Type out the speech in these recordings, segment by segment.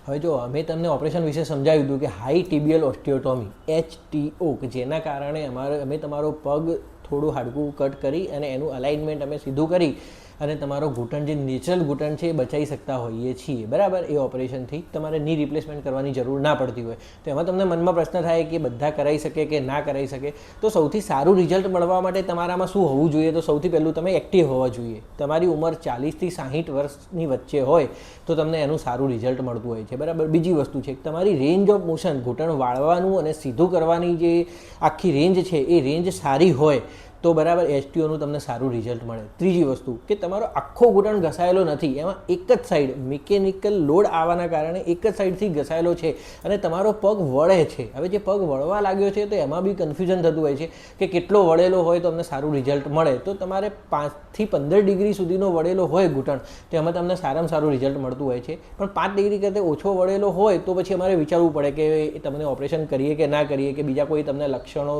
હવે જો અમે તમને ઓપરેશન વિશે સમજાવ્યું હતું કે હાઈ ટિબિયલ ઓસ્ટિયોટોમી HTO, કે જેના કારણે અમે તમારો પગ થોડું હાડકું કટ કરી અને એનું અલાઇનમેન્ટ અમે સીધું કરી અને તમારો ઘૂંટણ જે નેચરલ ઘૂંટણ છે એ બચાવી શકતા હોઈએ છીએ, બરાબર. એ ઓપરેશનથી તમારે ની રિપ્લેસમેન્ટ કરવાની જરૂર ના પડતી હોય. તો એમાં તમને મનમાં પ્રશ્ન થાય કે બધા કરાવી શકે કે ના કરાવી શકે. તો સૌથી સારું રિઝલ્ટ મળવા માટે તમારામાં શું હોવું જોઈએ? તો સૌથી પહેલું તમે એક્ટિવ હોવા જોઈએ. તમારી ઉંમર 40 થી 60 વર્ષની વચ્ચે હોય તો તમને એનું સારું રિઝલ્ટ મળતું હોય છે, બરાબર. બીજી વસ્તુ છે કે તમારી રેન્જ ઓફ મોશન, ઘૂંટણ વાળવાનું અને સીધું કરવાની જે આખી રેન્જ છે એ રેન્જ સારી હોય તો બરાબર HTOનું તમને સારું રિઝલ્ટ મળે. ત્રીજી વસ્તુ કે તમારો આખો ઘૂંટણ ઘસાયેલો નથી, એમાં એક જ સાઈડ મિકેનિકલ લોડ આવવાના કારણે એક જ સાઈડથી ઘસાયેલો છે અને તમારો પગ વળે છે. હવે જે પગ વળવા લાગ્યો છે તો એમાં બી કન્ફ્યુઝન થતું હોય છે કે કેટલો વળેલો હોય તો તમને સારું રિઝલ્ટ મળે. તો તમારે 5 થી 15 ડિગ્રી સુધીનો વળેલો હોય ઘૂંટણ તો એમાં તમને સારામાં સારું રિઝલ્ટ મળતું હોય છે. પણ 5 ડિગ્રી કરતાં ઓછો વળેલો હોય તો પછી અમારે વિચારવું પડે કે તમને ઓપરેશન કરીએ કે ના કરીએ, કે બીજા કોઈ તમને લક્ષણો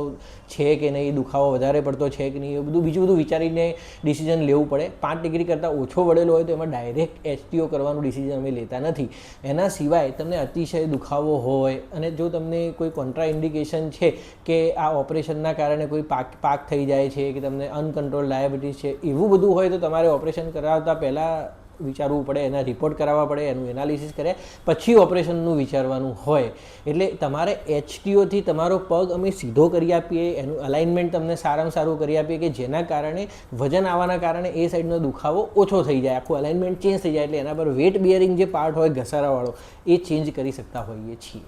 છે કે નહીં, દુખાવો વધારે પડતો છે કે નહીં, એ બીજું બધું વિચારીને ડિસિઝન લેવું પડે. 5 ડિગ્રી કરતાં ઓછો વળેલો હોય તો એમાં ડાયરેક્ટ HTO કરવાનું ડિસિઝન અમે લેતા નથી. એના સિવાય તમને અતિશય દુખાવો હોય અને જો તમને કોઈ કોન્ટ્રા ઇન્ડિકેશન છે કે આ ઓપરેશનના કારણે કોઈ પાક થઈ જાય છે કે તમને અનકન્ટ્રોલ ડાયાબિટીસ છે, એવું બધું હોય તો તમારે ઓપરેશન કરાવતા પહેલાં વિચારવું પડે, એના રિપોર્ટ કરાવવા પડે, એનું એનાલિસિસ કર્યા પછી ઓપરેશનનું વિચારવાનું હોય. એટલે તમારે HTOથી તમારો પગ અમે સીધો કરી આપીએ, એનું અલાઇનમેન્ટ તમને સારામાં સારું કરી આપીએ કે જેના કારણે વજન આવવાના કારણે એ સાઈડનો દુખાવો ઓછો થઈ જાય, આખું અલાઇનમેન્ટ ચેન્જ થઈ જાય. એટલે એના પર વેટ બિયરિંગ જે પાર્ટ હોય ઘસારાવાળો એ ચેન્જ કરી શકતા હોઈએ છીએ.